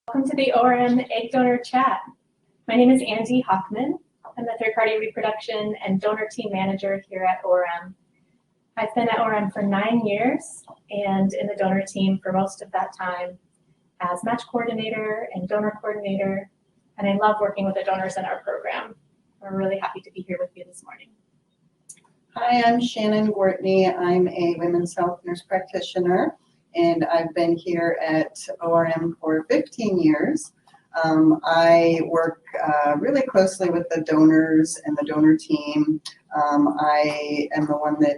Welcome to the ORM Egg Donor Chat. My name is Andi Hockman. I'm the third-party reproduction and donor team manager here at ORM. I've been at ORM for 9 years and in the donor team for most of that time as match coordinator and donor coordinator, and I love working with the donors in our program. We're really happy to be here with you this morning. Hi, I'm Shannon Gwartney. I'm a women's health nurse practitioner, and I've been here at ORM for 15 years. I work really closely with the donors and the donor team. I am the one that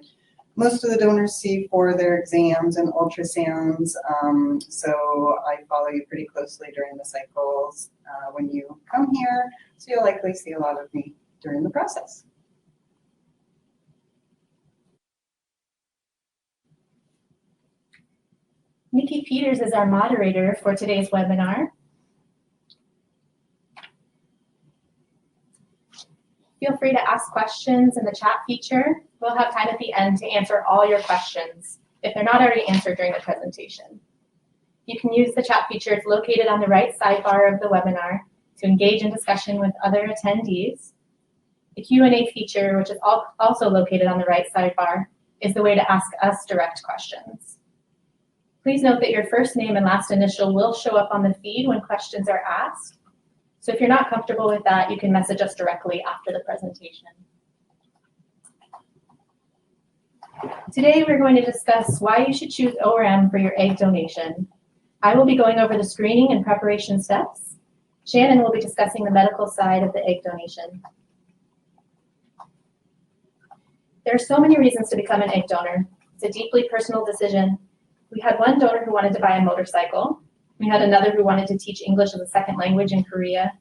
most of the donors see for their exams and ultrasounds, so I follow you pretty closely during the cycles when you come here, so you'll likely see a lot of me during the process. Nikki Peters is our moderator for today's webinar. Feel free to ask questions in the chat feature. We'll have time at the end to answer all your questions if they're not already answered during the presentation. You can use the chat features located on the right sidebar of the webinar to engage in discussion with other attendees. The Q&A feature, which is also located on the right sidebar, is the way to ask us direct questions. Please note that your first name and last initial will show up on the feed when questions are asked. So if you're not comfortable with that, you can message us directly after the presentation. Today, we're going to discuss why you should choose ORM for your egg donation. I will be going over the screening and preparation steps. Shannon will be discussing the medical side of the egg donation. There are so many reasons to become an egg donor. It's a deeply personal decision. We had one donor who wanted to buy a motorcycle. We had another who wanted to teach English as a second language in Korea.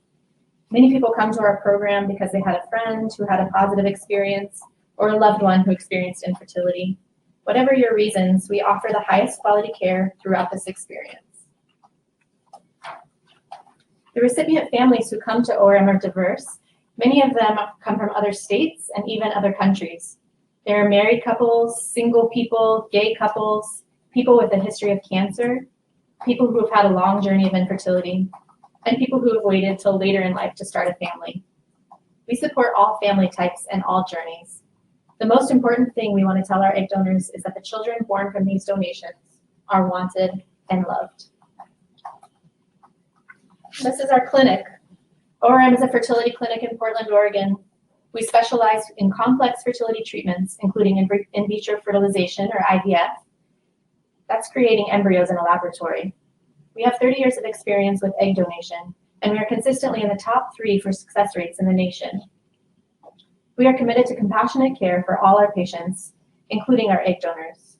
Many people come to our program because they had a friend who had a positive experience or a loved one who experienced infertility. Whatever your reasons, we offer the highest quality care throughout this experience. The recipient families who come to ORM are diverse. Many of them come from other states and even other countries. There are married couples, single people, gay couples, people with a history of cancer, people who have had a long journey of infertility, and people who have waited till later in life to start a family. We support all family types and all journeys. The most important thing we want to tell our egg donors is that the children born from these donations are wanted and loved. This is our clinic. ORM is a fertility clinic in Portland, Oregon. We specialize in complex fertility treatments, including in vitro fertilization, or IVF. That's creating embryos in a laboratory. We have 30 years of experience with egg donation, and we are consistently in the top 3 for success rates in the nation. We are committed to compassionate care for all our patients, including our egg donors.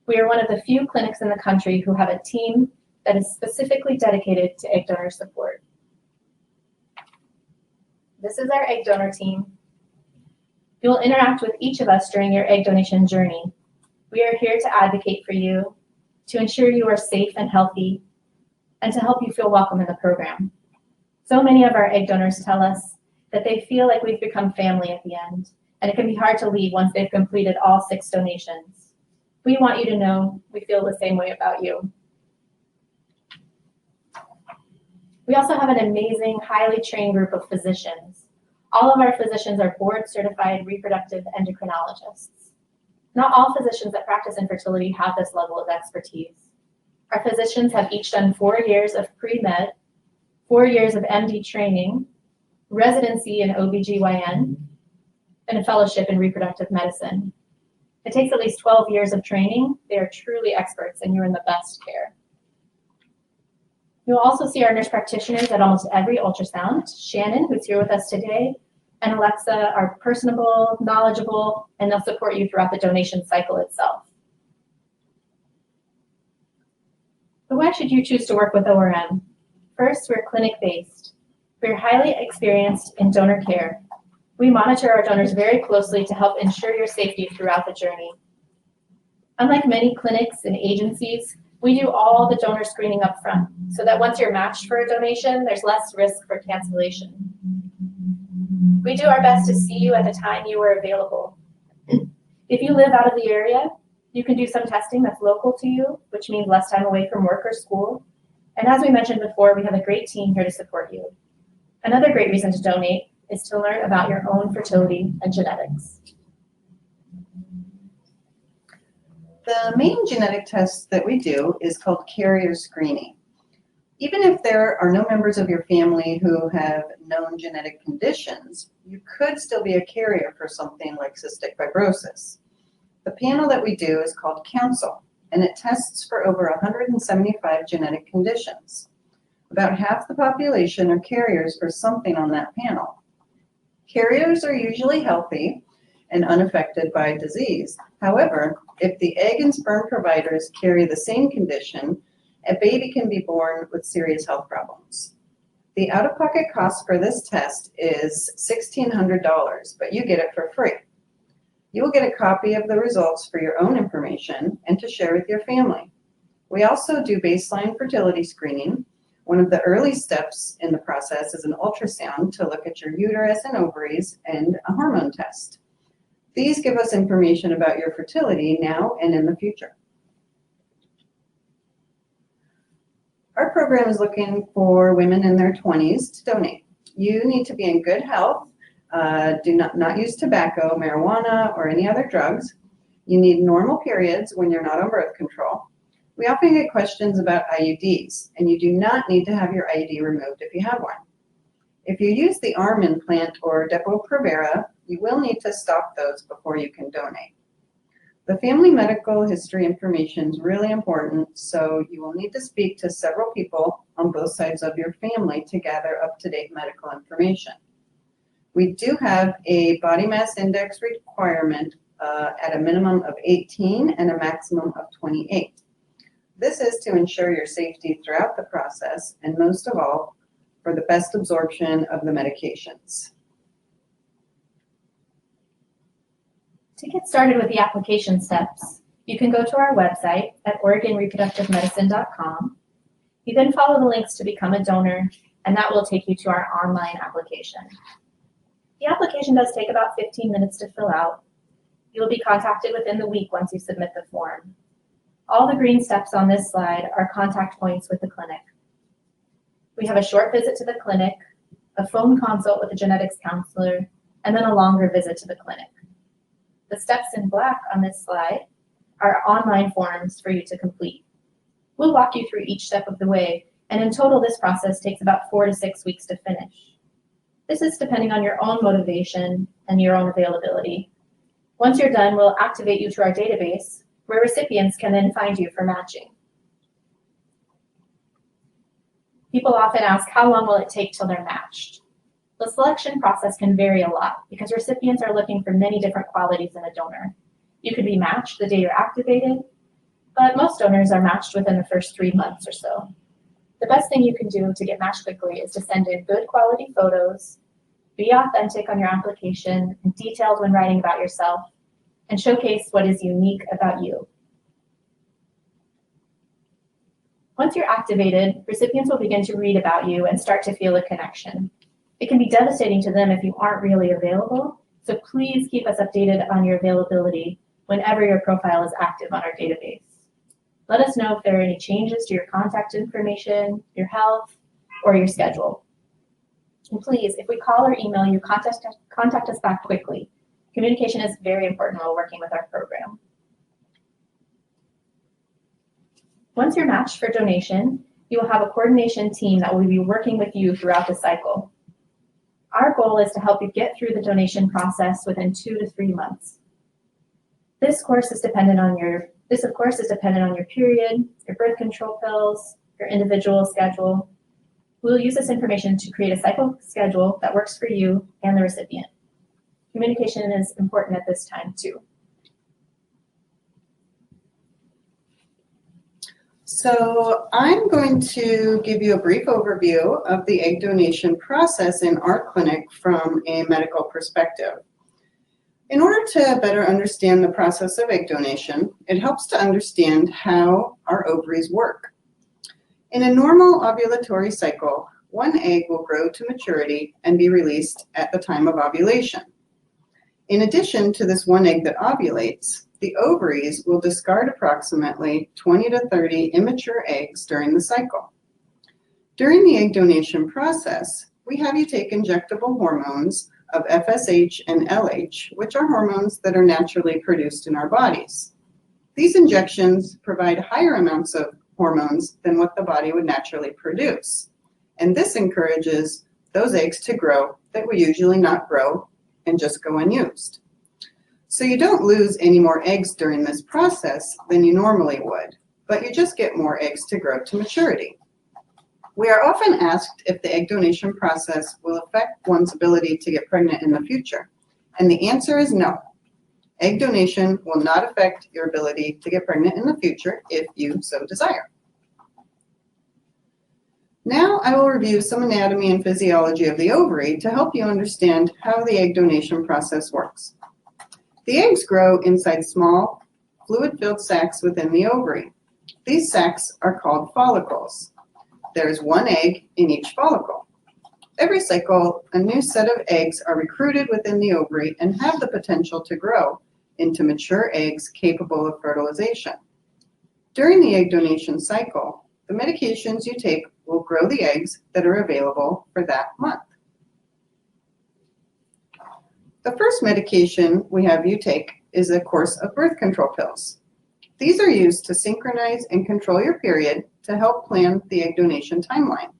We are one of the few clinics in the country who have a team that is specifically dedicated to egg donor support. This is our egg donor team. You will interact with each of us during your egg donation journey. We are here to advocate for you, to ensure you are safe and healthy, and to help you feel welcome in the program. So many of our egg donors tell us that they feel like we've become family at the end, and it can be hard to leave once they've completed all 6 donations. We want you to know we feel the same way about you. We also have an amazing, highly trained group of physicians. All of our physicians are board-certified reproductive endocrinologists. Not all physicians that practice infertility have this level of expertise. Our physicians have each done 4 years of pre-med, 4 years of MD training, residency in OBGYN, and a fellowship in reproductive medicine. It takes at least 12 years of training. They are truly experts, and you're in the best care. You'll also see our nurse practitioners at almost every ultrasound. Shannon, who's here with us today, and Alexa are personable, knowledgeable, and they'll support you throughout the donation cycle itself. So why should you choose to work with ORM? First, we're clinic-based. We're highly experienced in donor care. We monitor our donors very closely to help ensure your safety throughout the journey. Unlike many clinics and agencies, we do all the donor screening up front so that once you're matched for a donation, there's less risk for cancellation. We do our best to see you at the time you are available. If you live out of the area, you can do some testing that's local to you, which means less time away from work or school. And as we mentioned before, we have a great team here to support you. Another great reason to donate is to learn about your own fertility and genetics. The main genetic test that we do is called carrier screening. Even if there are no members of your family who have known genetic conditions, you could still be a carrier for something like cystic fibrosis. The panel that we do is called Council, and it tests for over 175 genetic conditions. About half the population are carriers for something on that panel. Carriers are usually healthy and unaffected by disease. However, if the egg and sperm providers carry the same condition, a baby can be born with serious health problems. The out-of-pocket cost for this test is $1,600, but you get it for free. You will get a copy of the results for your own information and to share with your family. We also do baseline fertility screening. One of the early steps in the process is an ultrasound to look at your uterus and ovaries and a hormone test. These give us information about your fertility now and in the future. Our program is looking for women in their 20s to donate. You need to be in good health, do not use tobacco, marijuana, or any other drugs. You need normal periods when you're not on birth control. We often get questions about IUDs, and you do not need to have your IUD removed if you have one. If you use the arm implant or Depo-Provera, you will need to stop those before you can donate. The family medical history information is really important, so you will need to speak to several people on both sides of your family to gather up-to-date medical information. We do have a body mass index requirement at a minimum of 18 and a maximum of 28. This is to ensure your safety throughout the process, and most of all, for the best absorption of the medications. To get started with the application steps, you can go to our website at OregonReproductiveMedicine.com. You then follow the links to become a donor, and that will take you to our online application. The application does take about 15 minutes to fill out. You will be contacted within the week once you submit the form. All the green steps on this slide are contact points with the clinic. We have a short visit to the clinic, a phone consult with a genetics counselor, and then a longer visit to the clinic. The steps in black on this slide are online forms for you to complete. We'll walk you through each step of the way, and in total this process takes about 4 to 6 weeks to finish. This is depending on your own motivation and your own availability. Once you're done, we'll activate you to our database, where recipients can then find you for matching. People often ask, how long will it take till they're matched? The selection process can vary a lot because recipients are looking for many different qualities in a donor. You could be matched the day you're activated, but most donors are matched within the first 3 months or so. The best thing you can do to get matched quickly is to send in good quality photos, be authentic on your application and detailed when writing about yourself, and showcase what is unique about you. Once you're activated, recipients will begin to read about you and start to feel a connection. It can be devastating to them if you aren't really available, so please keep us updated on your availability whenever your profile is active on our database. Let us know if there are any changes to your contact information, your health, or your schedule. And please, if we call or email you, contact us back quickly. Communication is very important while working with our program. Once you're matched for donation, you will have a coordination team that will be working with you throughout the cycle. Our goal is to help you get through the donation process within 2 to 3 months. This, of course, is dependent on your period, your birth control pills, your individual schedule. We'll use this information to create a cycle schedule that works for you and the recipient. Communication is important at this time too. So I'm going to give you a brief overview of the egg donation process in our clinic from a medical perspective. In order to better understand the process of egg donation, it helps to understand how our ovaries work. In a normal ovulatory cycle, one egg will grow to maturity and be released at the time of ovulation. In addition to this one egg that ovulates, the ovaries will discard approximately 20 to 30 immature eggs during the cycle. During the egg donation process, we have you take injectable hormones of FSH and LH, which are hormones that are naturally produced in our bodies. These injections provide higher amounts of hormones than what the body would naturally produce. And this encourages those eggs to grow that would usually not grow and just go unused. So you don't lose any more eggs during this process than you normally would, but you just get more eggs to grow to maturity. We are often asked if the egg donation process will affect one's ability to get pregnant in the future, and the answer is no. Egg donation will not affect your ability to get pregnant in the future if you so desire. Now I will review some anatomy and physiology of the ovary to help you understand how the egg donation process works. The eggs grow inside small, fluid-filled sacs within the ovary. These sacs are called follicles. There is one egg in each follicle. Every cycle, a new set of eggs are recruited within the ovary and have the potential to grow into mature eggs capable of fertilization. During the egg donation cycle, the medications you take will grow the eggs that are available for that month. The first medication we have you take is a course of birth control pills. These are used to synchronize and control your period to help plan the egg donation timeline.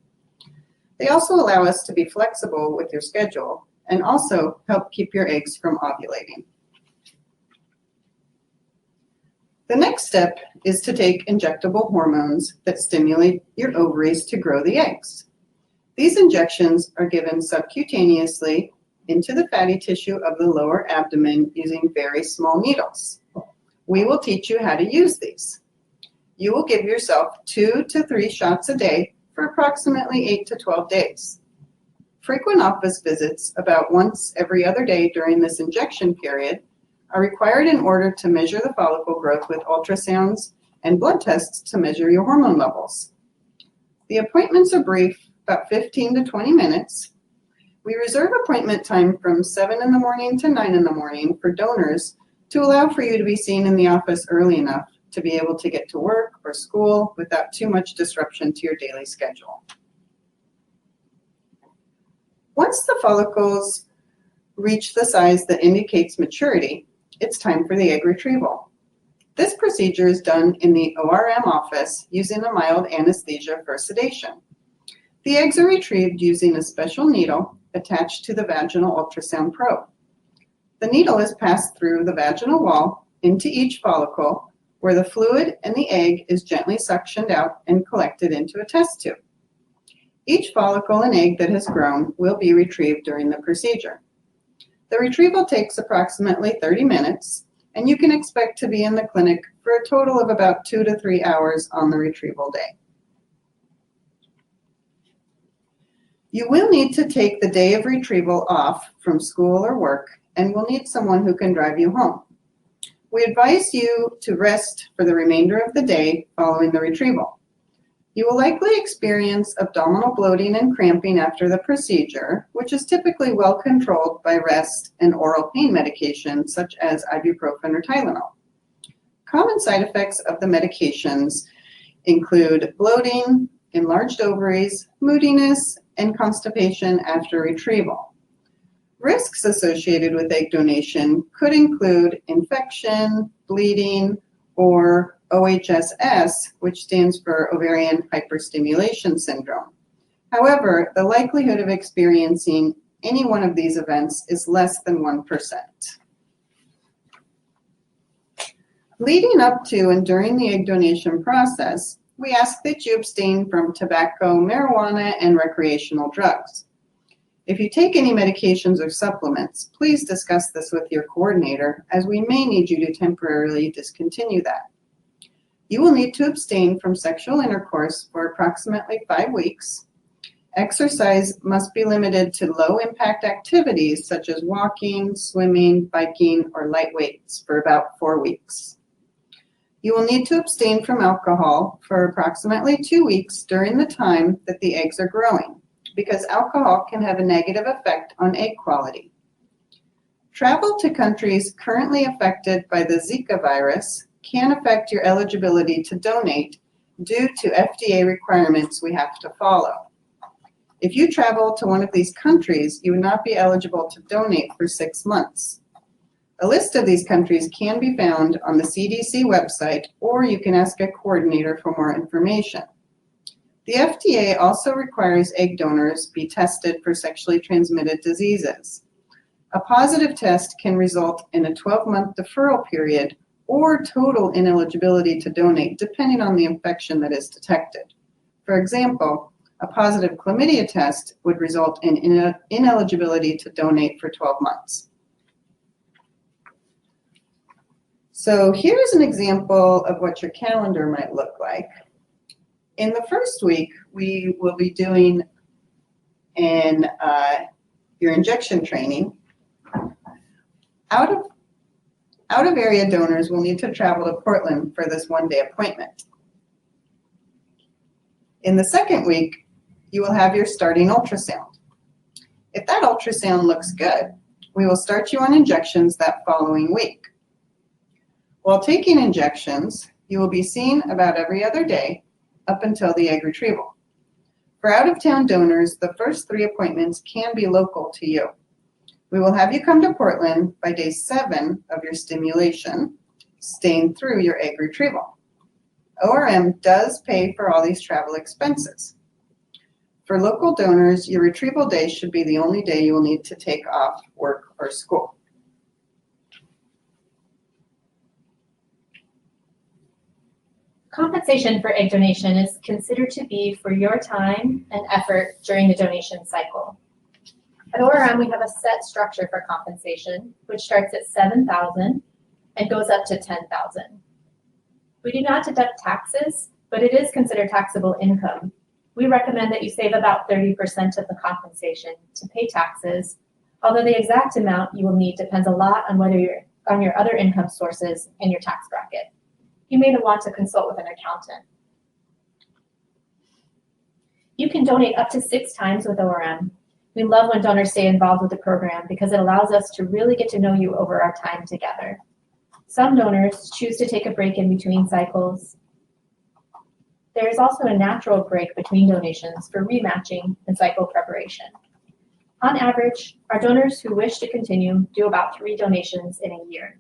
They also allow us to be flexible with your schedule and also help keep your eggs from ovulating. The next step is to take injectable hormones that stimulate your ovaries to grow the eggs. These injections are given subcutaneously into the fatty tissue of the lower abdomen using very small needles. We will teach you how to use these. You will give yourself 2 to 3 shots a day for approximately 8 to 12 days. Frequent office visits, about once every other day during this injection period, are required in order to measure the follicle growth with ultrasounds and blood tests to measure your hormone levels. The appointments are brief, about 15 to 20 minutes. We reserve appointment time from 7 in the morning to 9 in the morning for donors to allow for you to be seen in the office early enough to be able to get to work or school without too much disruption to your daily schedule. Once the follicles reach the size that indicates maturity, it's time for the egg retrieval. This procedure is done in the ORM office using a mild anesthesia for sedation. The eggs are retrieved using a special needle attached to the vaginal ultrasound probe. The needle is passed through the vaginal wall into each follicle, where the fluid and the egg is gently suctioned out and collected into a test tube. Each follicle and egg that has grown will be retrieved during the procedure. The retrieval takes approximately 30 minutes, and you can expect to be in the clinic for a total of about 2 to 3 hours on the retrieval day. You will need to take the day of retrieval off from school or work and will need someone who can drive you home. We advise you to rest for the remainder of the day following the retrieval. You will likely experience abdominal bloating and cramping after the procedure, which is typically well controlled by rest and oral pain medications such as ibuprofen or Tylenol. Common side effects of the medications include bloating, enlarged ovaries, moodiness, and constipation after retrieval. Risks associated with egg donation could include infection, bleeding, or OHSS, which stands for ovarian hyperstimulation syndrome. However, the likelihood of experiencing any one of these events is less than 1%. Leading up to and during the egg donation process, we ask that you abstain from tobacco, marijuana, and recreational drugs. If you take any medications or supplements, please discuss this with your coordinator, as we may need you to temporarily discontinue that. You will need to abstain from sexual intercourse for approximately 5 weeks. Exercise must be limited to low-impact activities such as walking, swimming, biking, or light weights for about 4 weeks. You will need to abstain from alcohol for approximately 2 weeks during the time that the eggs are growing, because alcohol can have a negative effect on egg quality. Travel to countries currently affected by the Zika virus can affect your eligibility to donate due to FDA requirements we have to follow. If you travel to one of these countries, you would not be eligible to donate for 6 months. A list of these countries can be found on the CDC website, or you can ask a coordinator for more information. The FDA also requires egg donors be tested for sexually transmitted diseases. A positive test can result in a 12-month deferral period or total ineligibility to donate, depending on the infection that is detected. For example, a positive chlamydia test would result in ineligibility to donate for 12 months. So here's an example of what your calendar might look like. In the first week, we will be doing your injection training. Out of area donors will need to travel to Portland for this one-day appointment. In the second week, you will have your starting ultrasound. If that ultrasound looks good, we will start you on injections that following week. While taking injections, you will be seen about every other day up until the egg retrieval. For out-of-town donors, the first 3 appointments can be local to you. We will have you come to Portland by day 7 of your stimulation, staying through your egg retrieval. ORM does pay for all these travel expenses. For local donors, your retrieval day should be the only day you will need to take off work or school. Compensation for egg donation is considered to be for your time and effort during the donation cycle. At ORM, we have a set structure for compensation, which starts at $7,000 and goes up to $10,000. We do not deduct taxes, but it is considered taxable income. We recommend that you save about 30% of the compensation to pay taxes, although the exact amount you will need depends a lot on whether you're on your other income sources and your tax bracket. You may want to consult with an accountant. You can donate up to 6 times with ORM. We love when donors stay involved with the program because it allows us to really get to know you over our time together. Some donors choose to take a break in between cycles. There is also a natural break between donations for rematching and cycle preparation. On average, our donors who wish to continue do about 3 donations in a year.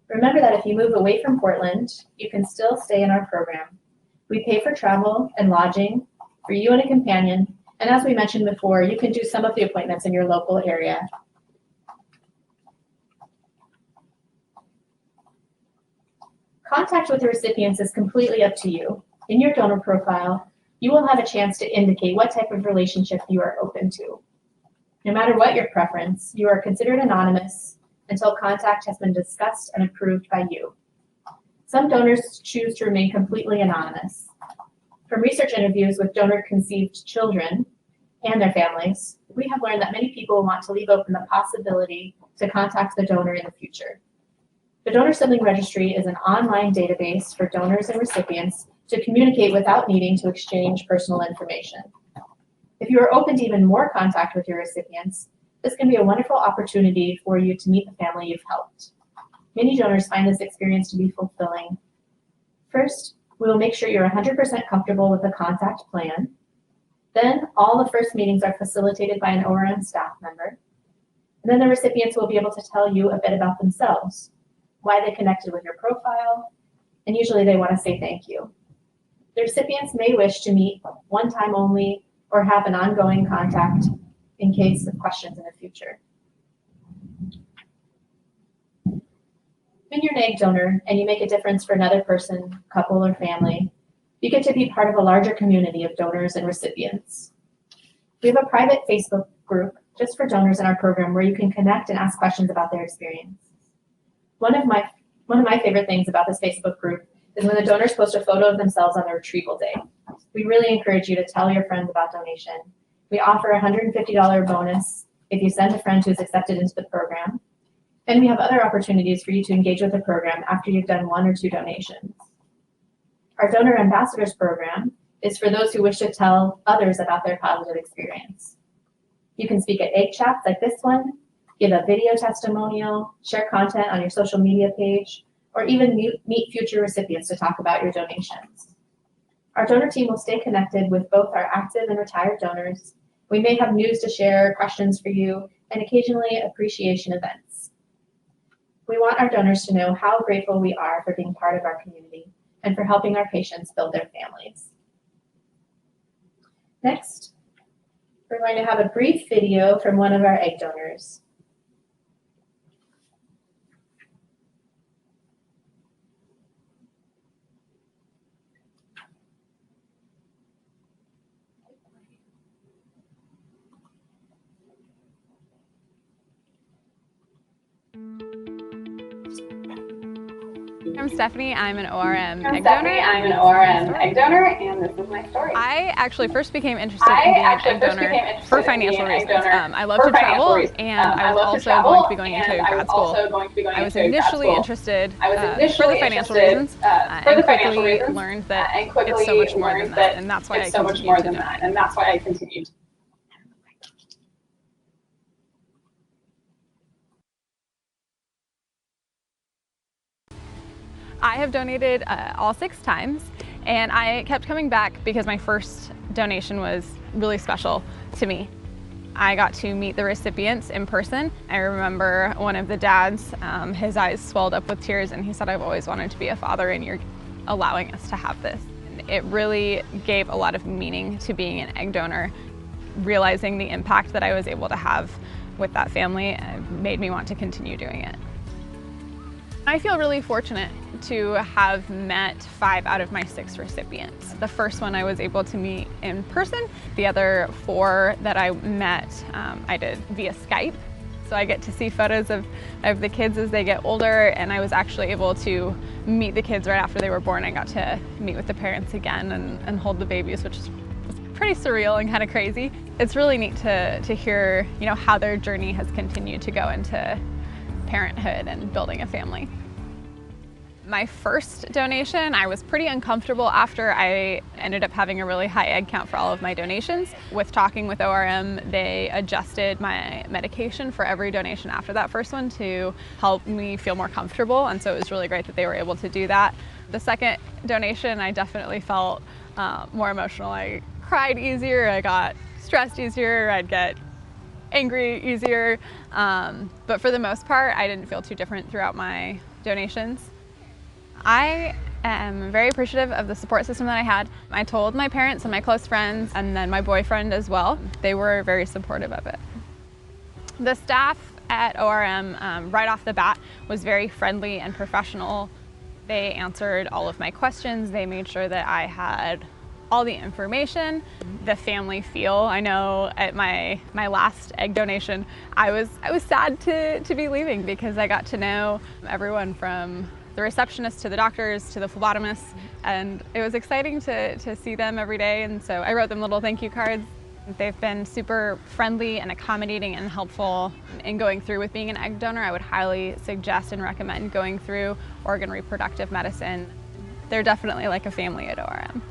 Remember that if you move away from Portland, you can still stay in our program. We pay for travel and lodging for you and a companion, and as we mentioned before, you can do some of the appointments in your local area. Contact with the recipients is completely up to you. In your donor profile, you will have a chance to indicate what type of relationship you are open to. No matter what your preference, you are considered anonymous until contact has been discussed and approved by you. Some donors choose to remain completely anonymous. From research interviews with donor-conceived children and their families, we have learned that many people want to leave open the possibility to contact the donor in the future. The Donor Sibling Registry is an online database for donors and recipients to communicate without needing to exchange personal information. If you are open to even more contact with your recipients, this can be a wonderful opportunity for you to meet the family you've helped. Many donors find this experience to be fulfilling. First, we will make sure you're 100% comfortable with the contact plan. Then, all the first meetings are facilitated by an ORM staff member. And then the recipients will be able to tell you a bit about themselves, why they connected with your profile, and usually they want to say thank you. The recipients may wish to meet one time only or have an ongoing contact in case of questions in the future. When you're an egg donor and you make a difference for another person, couple, or family, you get to be part of a larger community of donors and recipients. We have a private Facebook group just for donors in our program where you can connect and ask questions about their experience. One of my favorite things about this Facebook group is when the donors post a photo of themselves on their retrieval day. We really encourage you to tell your friends about donation. We offer a $150 bonus if you send a friend who's accepted into the program. And we have other opportunities for you to engage with the program after you've done 1 or 2 donations. Our Donor Ambassadors program is for those who wish to tell others about their positive experience. You can speak at egg chats like this one, give a video testimonial, share content on your social media page, or even meet future recipients to talk about your donations. Our donor team will stay connected with both our active and retired donors. We may have news to share, questions for you, and occasionally appreciation events. We want our donors to know how grateful we are for being part of our community and for helping our patients build their families. Next, we're going to have a brief video from one of our egg donors. I'm Stephanie. I'm an ORM I'm egg Stephanie. donor. I'm an ORM egg donor, and this is my story. I actually first became interested in being an egg donor for financial reasons. I love to travel, and I was also going to be going into grad school. I was initially interested for the financial reasons, and quickly learned that it's so much more than that, and that's why I continued to donate. I have donated all 6 times, and I kept coming back because my first donation was really special to me. I got to meet the recipients in person. I remember one of the dads, his eyes swelled up with tears, and he said, "I've always wanted to be a father, and you're allowing us to have this." And it really gave a lot of meaning to being an egg donor. Realizing the impact that I was able to have with that family made me want to continue doing it. I feel really fortunate to have met 5 out of my 6 recipients. The first one I was able to meet in person. The other 4 that I met, I did via Skype. So I get to see photos of the kids as they get older, and I was actually able to meet the kids right after they were born. I got to meet with the parents again and hold the babies, which was pretty surreal and kind of crazy. It's really neat to hear, how their journey has continued to go into parenthood and building a family. My first donation, I was pretty uncomfortable after I ended up having a really high egg count for all of my donations. With talking with ORM, they adjusted my medication for every donation after that first one to help me feel more comfortable, and so it was really great that they were able to do that. The second donation, I definitely felt more emotional. I cried easier, I got stressed easier, I'd get angry easier, but for the most part, I didn't feel too different throughout my donations. I am very appreciative of the support system that I had. I told my parents and my close friends, and then my boyfriend as well. They were very supportive of it. The staff at ORM, right off the bat, was very friendly and professional. They answered all of my questions. They made sure that I had all the information. The family feel. I know at my last egg donation, I was sad to be leaving because I got to know everyone from the receptionist to the doctors to the phlebotomists, and it was exciting to see them every day, and so I wrote them little thank you cards. They've been super friendly and accommodating and helpful in going through with being an egg donor. I would highly suggest and recommend going through Oregon Reproductive Medicine. They're definitely like a family at ORM.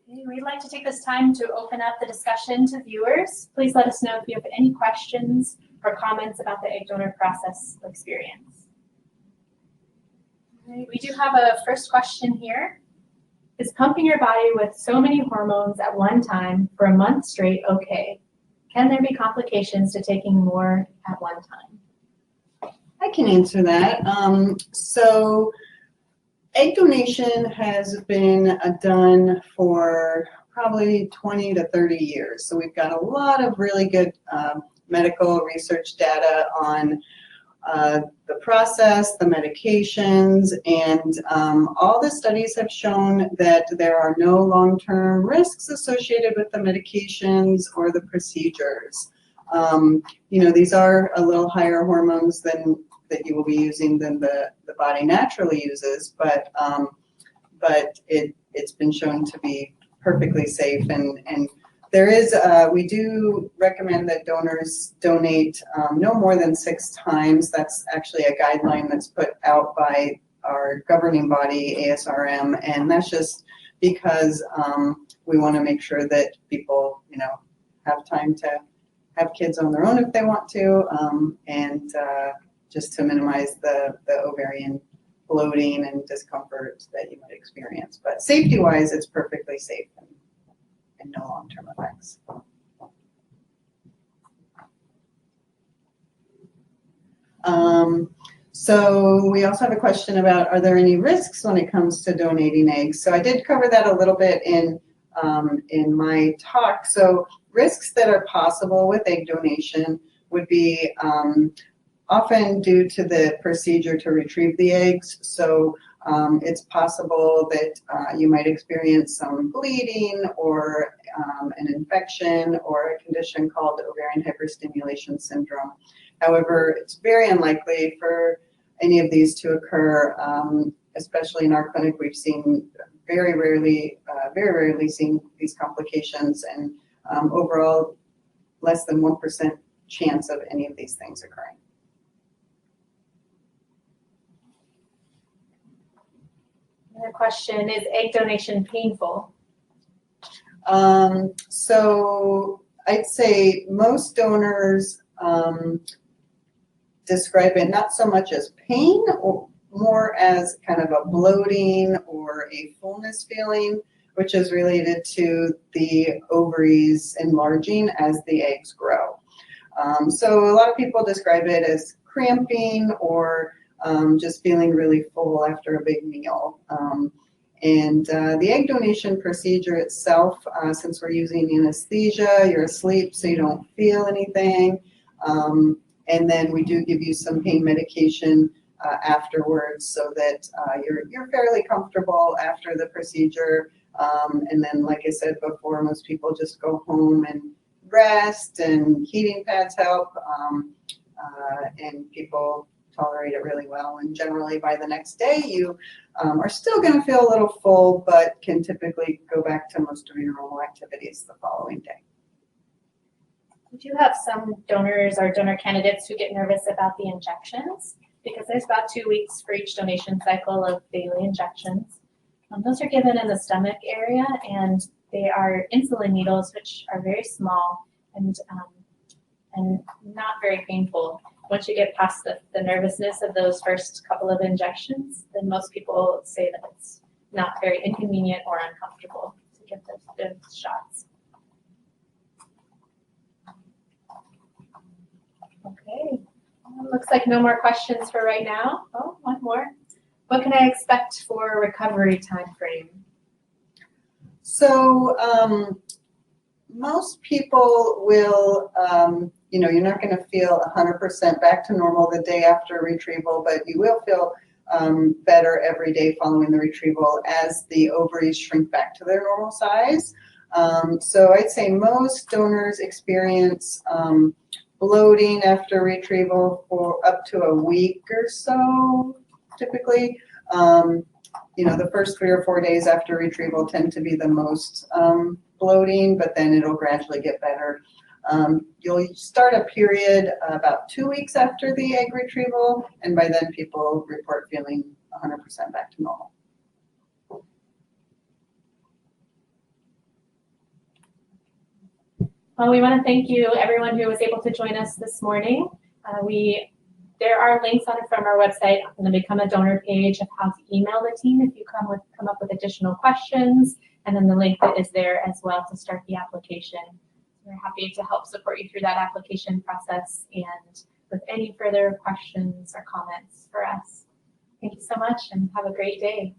We'd like to take this time to open up the discussion to viewers. Please let us know if you have any questions or comments about the egg donor process or experience. We do have a first question here. Is pumping your body with so many hormones at one time for a month straight okay? Can there be complications to taking more at one time? I can answer that. So egg donation has been done for probably 20 to 30 years. So we've got a lot of really good medical research data on the process, the medications, and all the studies have shown that there are no long-term risks associated with the medications or the procedures. These are a little higher hormones than that you will be using than the body naturally uses, but it's been shown to be perfectly safe. And there is, we do recommend that donors donate no more than 6 times. That's actually a guideline that's put out by our governing body, ASRM, and that's just because we want to make sure that people, you know, have time to have kids on their own if they want to, and just to minimize the ovarian bloating and discomfort that you might experience. But safety-wise, it's perfectly safe and no long-term effects. So we also have a question about, are there any risks when it comes to donating eggs? So I did cover that a little bit in my talk. So risks that are possible with egg donation would be often due to the procedure to retrieve the eggs. So it's possible that you might experience some bleeding or an infection or a condition called ovarian hyperstimulation syndrome. However, it's very unlikely for any of these to occur, especially in our clinic. We've seen very rarely seen these complications, and overall, less than 1% chance of any of these things occurring. Another question, is egg donation painful? So I'd say most donors describe it not so much as pain, or more as kind of a bloating or a fullness feeling, which is related to the ovaries enlarging as the eggs grow. So a lot of people describe it as cramping or just feeling really full after a big meal. And the egg donation procedure itself, since we're using anesthesia, you're asleep so you don't feel anything. And then we do give you some pain medication afterwards so that you're fairly comfortable after the procedure. And then, like I said before, most people just go home and rest, and heating pads help, and people tolerate it really well. And generally by the next day, you are still going to feel a little full, but can typically go back to most of your normal activities the following day. We do have some donors or donor candidates who get nervous about the injections, because there's about 2 weeks for each donation cycle of daily injections. Those are given in the stomach area, and they are insulin needles, which are very small and not very painful. Once you get past the nervousness of those first couple of injections, then most people say that it's not very inconvenient or uncomfortable to get those shots. Okay, looks like no more questions for right now. Oh, one more. What can I expect for recovery time frame? So most people will, you're not going to feel 100% back to normal the day after retrieval, but you will feel better every day following the retrieval as the ovaries shrink back to their normal size. So I'd say most donors experience bloating after retrieval for up to a week or so, typically. The first 3 or 4 days after retrieval tend to be the most bloating, but then it'll gradually get better. You'll start a period about 2 weeks after the egg retrieval, and by then people report feeling 100% back to normal. Well, we want to thank you, everyone who was able to join us this morning. There are links on it from our website on the Become a Donor page of how to email the team if you come up with additional questions, and then the link that is there as well to start the application. We're happy to help support you through that application process and with any further questions or comments for us. Thank you so much and have a great day.